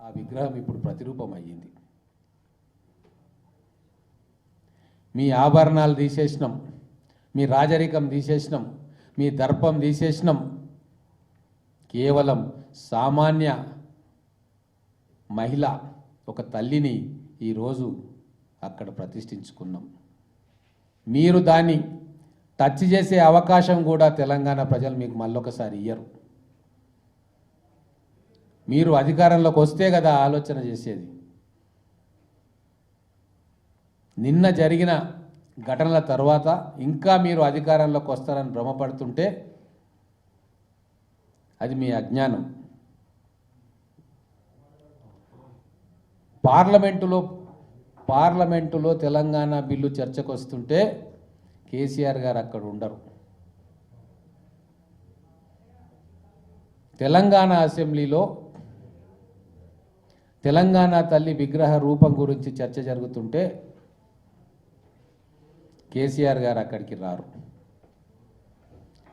ఆ విగ్రహం ఇప్పుడు ప్రతిరూపం అయ్యింది. మీ ఆభరణాలు తీసేసినాం, మీ రాజరికం తీసేసినాం, మీ దర్పం తీసేసినాం. కేవలం సామాన్య మహిళ ఒక తల్లిని ఈరోజు అక్కడ ప్రతిష్ఠించుకున్నాం. మీరు దాన్ని టచ్ చేసే అవకాశం కూడా తెలంగాణ ప్రజలు మీకు మళ్ళొకసారి ఇయ్యరు. మీరు అధికారంలోకి వస్తే కదా ఆలోచన చేసేది. నిన్న జరిగిన ఘటనల తర్వాత ఇంకా మీరు అధికారంలోకి వస్తారని భ్రమపడుతుంటే అది మీ అజ్ఞానం. పార్లమెంటులో తెలంగాణ బిల్లు చర్చకు వస్తుంటే కేసీఆర్ గారు అక్కడ ఉండరు. తెలంగాణ అసెంబ్లీలో తెలంగాణ తల్లి విగ్రహ రూపం గురించి చర్చ జరుగుతుంటే కేసీఆర్ గారు అక్కడికి రారు.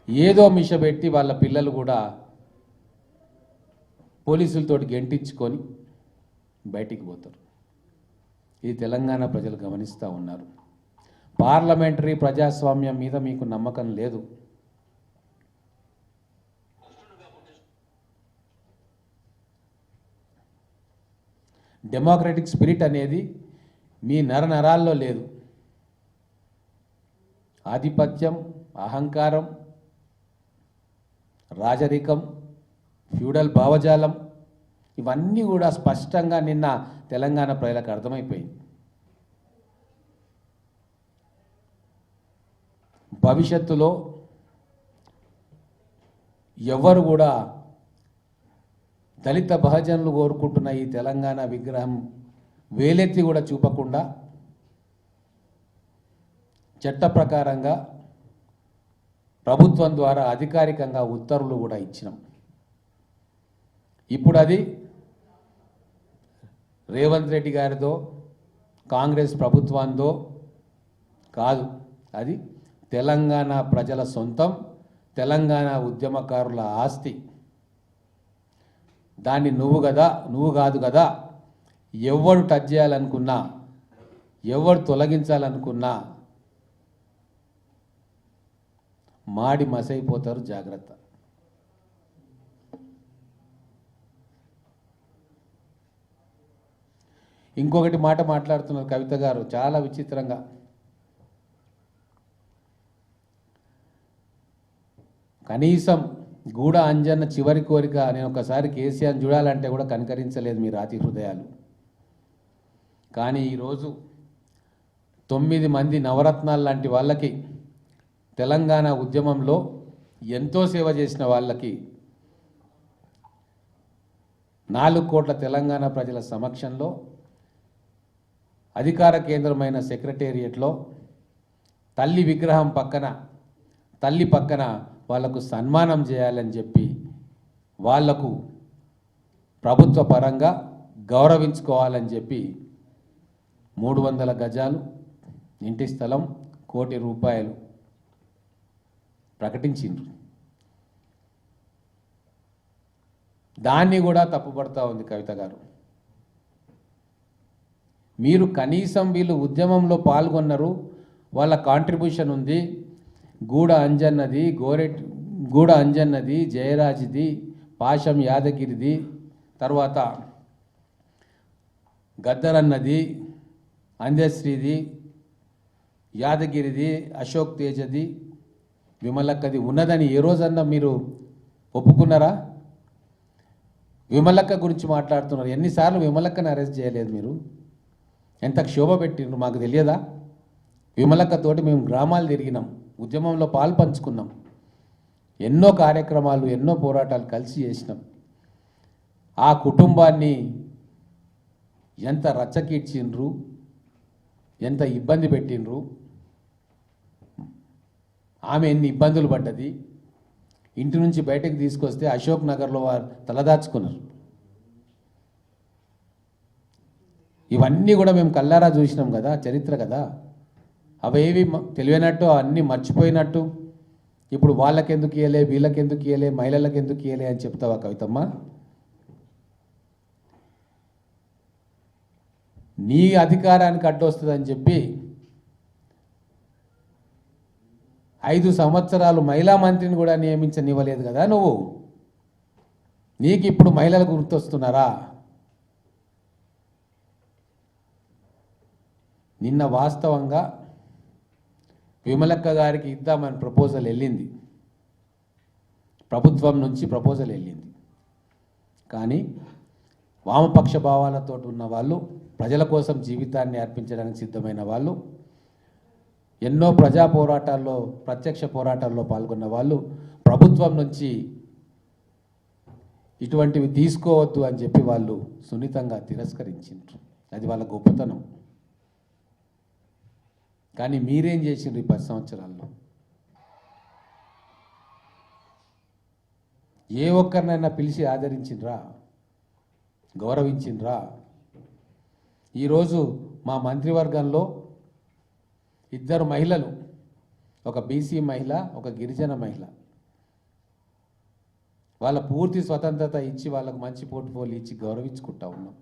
ఏదో మిషబెట్టి వాళ్ళ పిల్లలు కూడా పోలీసులతోటి గెంటించుకొని బయటికి పోతారు. ఇది తెలంగాణ ప్రజలు గమనిస్తూ ఉన్నారు. పార్లమెంటరీ ప్రజాస్వామ్యం మీద మీకు నమ్మకం లేదు. డెమోక్రటిక్ స్పిరిట్ అనేది మీ నరనరాల్లో లేదు. ఆధిపత్యం, అహంకారం, రాజరికం, ఫ్యూడల్ భావజాలం ఇవన్నీ కూడా స్పష్టంగా నిన్న తెలంగాణ ప్రజలకు అర్థమైపోయింది. భవిష్యత్తులో ఎవరు కూడా దళిత బహుజనులు కోరుకుంటున్న ఈ తెలంగాణ విగ్రహం వేలెత్తి కూడా చూపకుండా చట్ట ప్రకారంగా ప్రభుత్వం ద్వారా అధికారికంగా ఉత్తర్వులు కూడా ఇచ్చినాం. ఇప్పుడు అది రేవంత్ రెడ్డి గారిదో కాంగ్రెస్ ప్రభుత్వందో కాదు, అది తెలంగాణ ప్రజల సొంతం, తెలంగాణ ఉద్యమకారుల ఆస్తి. దాన్ని నువ్వు కాదు కదా ఎవడు టచ్ చేయాలనుకున్నా, ఎవడు తొలగించాలనుకున్నా మాడి మసైపోతారు. జాగ్రత్త. ఇంకొకటి మాట మాట్లాడుతున్నారు కవిత గారు చాలా విచిత్రంగా. కనీసం గూడ అంజన్న చివరి కోరిక నేను ఒకసారి కేసీఆర్ చూడాలంటే కూడా కనికరించలేదు మీ రాతి హృదయాలు. కానీ ఈరోజు 9 మంది నవరత్నాలు లాంటి వాళ్ళకి, తెలంగాణ ఉద్యమంలో ఎంతో సేవ చేసిన వాళ్ళకి 4 కోట్ల తెలంగాణ ప్రజల సమక్షంలో అధికార కేంద్రమైన సెక్రటేరియట్లో తల్లి విగ్రహం పక్కన, తల్లి పక్కన వాళ్లకు సన్మానం చేయాలని చెప్పి వాళ్లకు ప్రభుత్వ పరంగా గౌరవించుకోవాలని చెప్పి 300 గజాలు ఇంటి స్థలం, 1 కోటి రూపాయలు ప్రకటించిండ్రు. దాన్ని కూడా తప్పుపడతా ఉంది కవిత గారు. మీరు కనీసం వీళ్ళు ఉద్యమంలో పాల్గొన్నారు, వాళ్ళ కాంట్రిబ్యూషన్ ఉంది. గూడ అంజన్నది, జయరాజ్ది, పాశం యాదగిరిది, తర్వాత గద్దరన్నది, అంజశ్రీది, యాదగిరిది, అశోక్ తేజది, విమలక్కది ఉన్నదని ఏ రోజన్నా మీరు ఒప్పుకున్నారా? విమలక్క గురించి మాట్లాడుతున్నారు. ఎన్నిసార్లు విమలక్కని అరెస్ట్ చేయలేదు మీరు? ఎంత క్షోభ పెట్టిండ్రు మాకు తెలియదా? విమలక్కతోటి మేము గ్రామాలు తిరిగినాం, ఉద్యమంలో పాలు పంచుకున్నాం, ఎన్నో కార్యక్రమాలు, ఎన్నో పోరాటాలు కలిసి చేసినాం. ఆ కుటుంబాన్ని ఎంత రచ్చకీడ్చిండ్రు, ఎంత ఇబ్బంది పెట్టిండ్రు, ఆమె ఎన్ని ఇబ్బందులు పడ్డది. ఇంటి నుంచి బయటకు తీసుకొస్తే అశోక్ నగర్లో వారు తలదాచుకున్నారు. ఇవన్నీ కూడా మేము కల్లారా చూసినాం కదా, చరిత్ర కదా. అవేవి తెలియనట్టు, అన్నీ మర్చిపోయినట్టు ఇప్పుడు వాళ్ళకెందుకు ఇయ్యలే, వీళ్ళకెందుకు ఇయ్యలే, మహిళలకు ఎందుకు ఇయ్యలే అని చెప్తావా కవితమ్మ? నీ అధికారానికి అడ్డొస్తుందని చెప్పి 5 సంవత్సరాలు మహిళా మంత్రిని కూడా నియమించనివ్వలేదు కదా నువ్వు. నీకు ఇప్పుడు మహిళలు గుర్తొస్తున్నారా? నిన్న వాస్తవంగా విమలక్క గారికి ఇద్దామని ప్రపోజల్ వెళ్ళింది, ప్రభుత్వం నుంచి ప్రపోజల్ వెళ్ళింది. కానీ వామపక్ష భావాలతో ఉన్న వాళ్ళు, ప్రజల కోసం జీవితాన్ని అర్పించడానికి సిద్ధమైన వాళ్ళు, ఎన్నో ప్రజా పోరాటాల్లో, ప్రత్యక్ష పోరాటాల్లో పాల్గొన్న వాళ్ళు ప్రభుత్వం నుంచి ఇటువంటివి తీసుకోవద్దు అని చెప్పి వాళ్ళు సున్నితంగా తిరస్కరించారు. అది వాళ్ళ గొప్పతనం. కానీ మీరేం చేసిండ్రు ఈ 10 సంవత్సరాల్లో? ఏ ఒక్కరినైనా పిలిచి ఆదరించిండ్రా? గౌరవించిండ్రా? ఈరోజు మా మంత్రివర్గంలో 2 మహిళలు, ఒక బీసీ మహిళ, ఒక గిరిజన మహిళ, వాళ్ళ పూర్తి స్వతంత్రత ఇచ్చి వాళ్ళకు మంచి పోర్ట్ఫోలియో ఇచ్చి గౌరవించుకుంటా ఉన్నాం.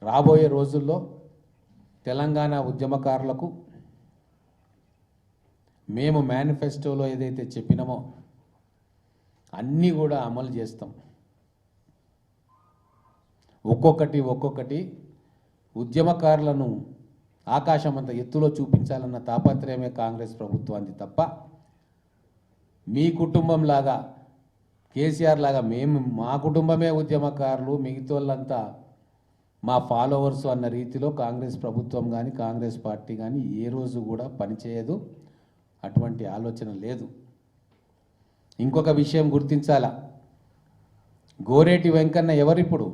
రాబోయే రోజుల్లో తెలంగాణ ఉద్యమకారులకు మేము మేనిఫెస్టోలో ఏదైతే చెప్పినామో అన్నీ కూడా అమలు చేస్తాం. ఒక్కొక్కటి ఉద్యమకారులను ఆకాశమంత ఎత్తులో చూపించాలన్న తాపత్రయమే కాంగ్రెస్ ప్రభుత్వానికి తప్ప మీ కుటుంబంలాగా, కేసీఆర్ లాగా మేము మా కుటుంబమే ఉద్యమకారులు, మిగతాళ్ళంతా మా ఫాలోవర్స్ అన్న రీతిలో కాంగ్రెస్ ప్రభుత్వం కానీ కాంగ్రెస్ పార్టీ కానీ ఏ రోజు కూడా పనిచేయదు. అటువంటి ఆలోచన లేదు. ఇంకొక విషయం గుర్తించాలా, గోరేటి వెంకన్న ఎవరిప్పుడు?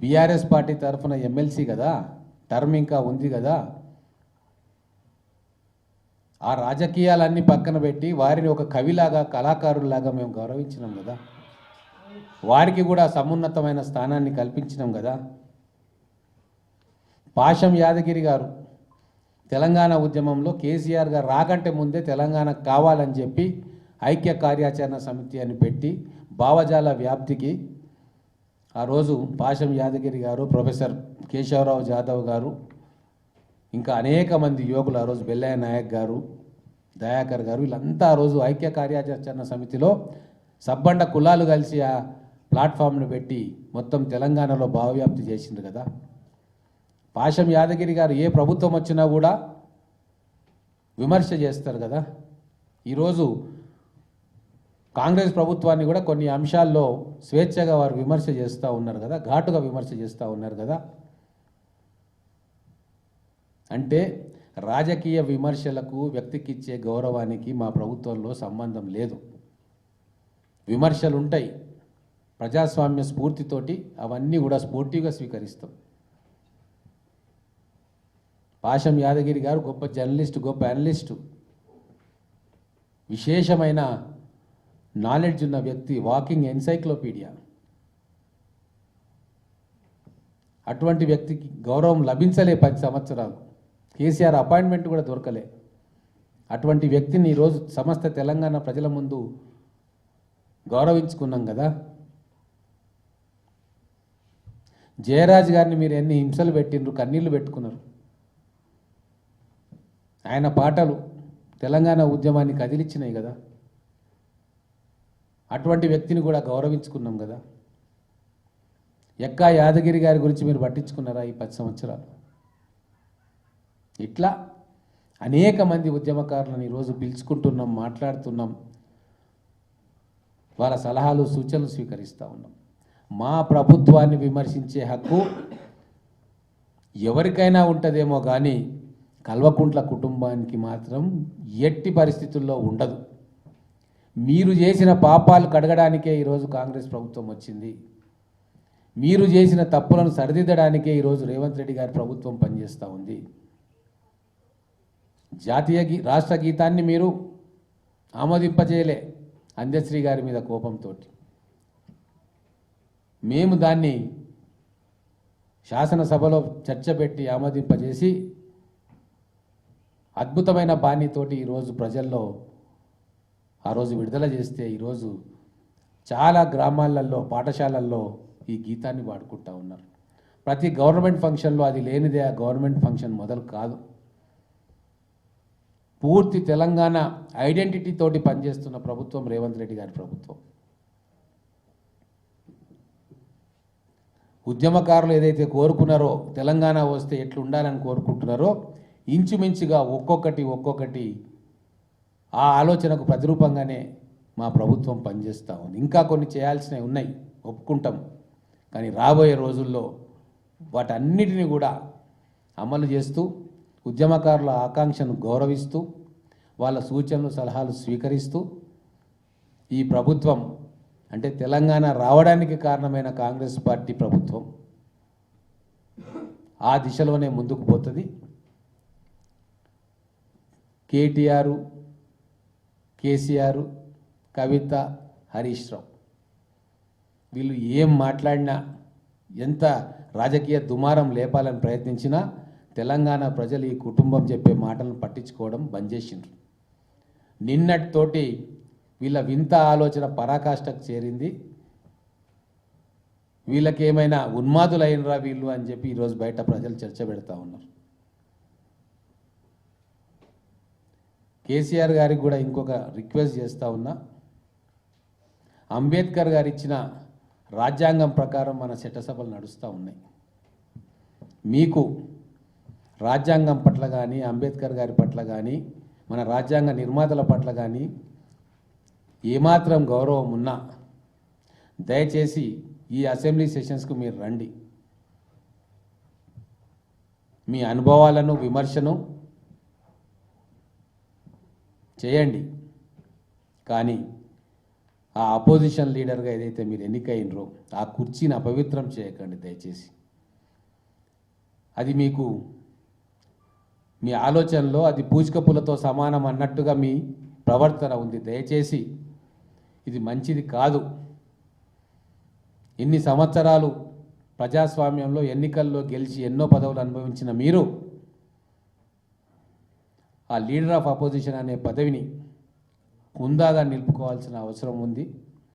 బీఆర్ఎస్ పార్టీ తరఫున ఎమ్మెల్సీ కదా, టర్మ్ ఇంకా ఉంది కదా. ఆ రాజకీయాలన్నీ పక్కన పెట్టి వారిని ఒక కవిలాగా, కళాకారులాగా మేము గౌరవించినాం కదా, వారికి కూడా సమున్నతమైన స్థానాన్ని కల్పించినాం కదా. పాషం యాదగిరి గారు తెలంగాణ ఉద్యమంలో కేసీఆర్ గారు రాకంటే ముందే తెలంగాణ కావాలని చెప్పి ఐక్య కార్యాచరణ సమితి అని పెట్టి భావజాల వ్యాప్తికి ఆ రోజు పాషం యాదగిరి గారు, ప్రొఫెసర్ కేశవరావు జాదవ్ గారు, ఇంకా అనేక మంది యువకులు, ఆ రోజు బెల్లయ్య నాయక్ గారు, దయాకర్ గారు, వీళ్ళంతా ఆ రోజు ఐక్య కార్యాచరణ సమితిలో సబ్బండ కులాలు కలిసి ఆ ప్లాట్ఫామ్ను పెట్టి మొత్తం తెలంగాణలో భావవ్యాప్తి చేసింది కదా. పాషం యాదగిరి గారు ఏ ప్రభుత్వం వచ్చినా కూడా విమర్శ చేస్తారు కదా. ఈరోజు కాంగ్రెస్ ప్రభుత్వాన్ని కూడా కొన్ని అంశాల్లో స్వేచ్ఛగా వారు విమర్శ చేస్తూ ఉన్నారు కదా, ఘాటుగా విమర్శ చేస్తూ ఉన్నారు కదా. అంటే రాజకీయ విమర్శలకు, వ్యక్తికిచ్చే గౌరవానికి మా ప్రభుత్వంలో సంబంధం లేదు. విమర్శలు ఉంటాయి, ప్రజాస్వామ్య స్ఫూర్తితోటి అవన్నీ కూడా స్పోర్టివ్గా స్వీకరిస్తాం. పాషం యాదగిరి గారు గొప్ప జర్నలిస్టు, గొప్ప అనలిస్టు, విశేషమైన నాలెడ్జ్ ఉన్న వ్యక్తి, వాకింగ్ ఎన్సైక్లోపీడియా. అటువంటి వ్యక్తికి గౌరవం లభించలే 10 సంవత్సరాలు. కేసీఆర్ అపాయింట్మెంట్ కూడా దొరకలే. అటువంటి వ్యక్తిని ఈరోజు సమస్త తెలంగాణ ప్రజల ముందు గౌరవించుకున్నాం కదా. జయరాజ్ గారిని మీరు ఎన్ని హింసలు పెట్టిండ్రు, కన్నీళ్లు పెట్టుకున్నారు. ఆయన పాటలు తెలంగాణ ఉద్యమాన్ని కదిలిచ్చినాయి కదా. అటువంటి వ్యక్తిని కూడా గౌరవించుకున్నాం కదా. ఎక్కా యాదగిరి గారి గురించి మీరు పట్టించుకున్నారా ఈ 10 సంవత్సరాలు? ఇట్లా అనేక మంది ఉద్యమకారులను ఈరోజు పిలుచుకుంటున్నాం, మాట్లాడుతున్నాం, వాళ్ళ సలహాలు, సూచనలు స్వీకరిస్తూ ఉన్నాం. మా ప్రభుత్వాన్ని విమర్శించే హక్కు ఎవరికైనా ఉంటుందేమో కానీ కల్వకుంట్ల కుటుంబానికి మాత్రం ఎట్టి పరిస్థితుల్లో ఉండదు. మీరు చేసిన పాపాలు కడగడానికే ఈరోజు కాంగ్రెస్ ప్రభుత్వం వచ్చింది. మీరు చేసిన తప్పులను సరిదిద్దడానికే ఈరోజు రేవంత్ రెడ్డి గారి ప్రభుత్వం పనిచేస్తూ ఉంది. రాష్ట్ర గీతాన్ని మీరు ఆమోదింపజేయలే అందశ్రీ గారి మీద కోపంతో. మేము దాన్ని శాసనసభలో చర్చ పెట్టి ఆమోదింపజేసి అద్భుతమైన బాణీతోటి ఈరోజు ప్రజల్లో ఆ రోజు విడుదల చేస్తే ఈరోజు చాలా గ్రామాలలో పాఠశాలల్లో ఈ గీతాన్ని వాడుకుంటా ఉన్నారు. ప్రతి గవర్నమెంట్ ఫంక్షన్లో అది లేనిదే ఆ గవర్నమెంట్ ఫంక్షన్ మొదలు కాదు. పూర్తి తెలంగాణ ఐడెంటిటీ తోటి పనిచేస్తున్న ప్రభుత్వం రేవంత్ రెడ్డి గారి ప్రభుత్వం. ఉద్యమకారులు ఏదైతే కోరుకున్నారో తెలంగాణ వస్తే ఎట్లా ఉండాలని కోరుకుంటున్నారో ఇంచుమించుగా ఒక్కొక్కటి ఆ ఆలోచనకు ప్రతిరూపంగానే మా ప్రభుత్వం పనిచేస్తూ ఉంది. ఇంకా కొన్ని చేయాల్సినవి ఉన్నాయి, ఒప్పుకుంటాం. కానీ రాబోయే రోజుల్లో వాటన్నిటిని కూడా అమలు చేస్తూ ఉద్యమకారుల ఆకాంక్షను గౌరవిస్తూ వాళ్ళ సూచనలు సలహాలు స్వీకరిస్తూ ఈ ప్రభుత్వం అంటే తెలంగాణ రావడానికి కారణమైన కాంగ్రెస్ పార్టీ ప్రభుత్వం ఆ దిశలోనే ముందుకు పోతుంది. కేటీఆర్, కేసీఆర్, కవిత, హరీష్ రావు వీళ్ళు ఏం మాట్లాడినా ఎంత రాజకీయ దుమారం లేపాలని ప్రయత్నించినా తెలంగాణ ప్రజలు ఈ కుటుంబం చెప్పే మాటలను పట్టించుకోవడం బంద్ చేసిండ్రు. నిన్నటితోటి వీళ్ళ వింత ఆలోచన పరాకాష్ఠకు చేరింది. వీళ్ళకేమైనా ఉన్మాదులైనరా వీళ్ళు అని చెప్పి ఈరోజు బయట ప్రజలు చర్చ పెడతా ఉన్నారు. కేసీఆర్ గారికి కూడా ఇంకొక రిక్వెస్ట్ చేస్తూ ఉన్నా, అంబేద్కర్ గారు ఇచ్చిన రాజ్యాంగం ప్రకారం మన చట్టసభలు నడుస్తూ ఉన్నాయి. మీకు రాజ్యాంగం పట్ల కానీ అంబేద్కర్ గారి పట్ల కానీ మన రాజ్యాంగ నిర్మాతల పట్ల కానీ ఏమాత్రం గౌరవం ఉన్నా దయచేసి ఈ అసెంబ్లీ సెషన్స్కు మీరు రండి. మీ అనుభవాలను విమర్శను చేయండి. కానీ ఆ అపోజిషన్ లీడర్గా ఏదైతే మీరు ఎన్నికైనరో ఆ కుర్చీని అపవిత్రం చేయకండి దయచేసి. అది మీకు మీ ఆలోచనలో అది పూచికపులతో సమానం అన్నట్టుగా మీ ప్రవర్తన ఉంది. దయచేసి ఇది మంచిది కాదు. ఇన్ని సంవత్సరాలు ప్రజాస్వామ్యంలో ఎన్నికల్లో గెలిచి ఎన్నో పదవులు అనుభవించిన మీరు ఆ లీడర్ ఆఫ్ అపోజిషన్ అనే పదవిని హుందాగా నిలుపుకోవాల్సిన అవసరం ఉంది.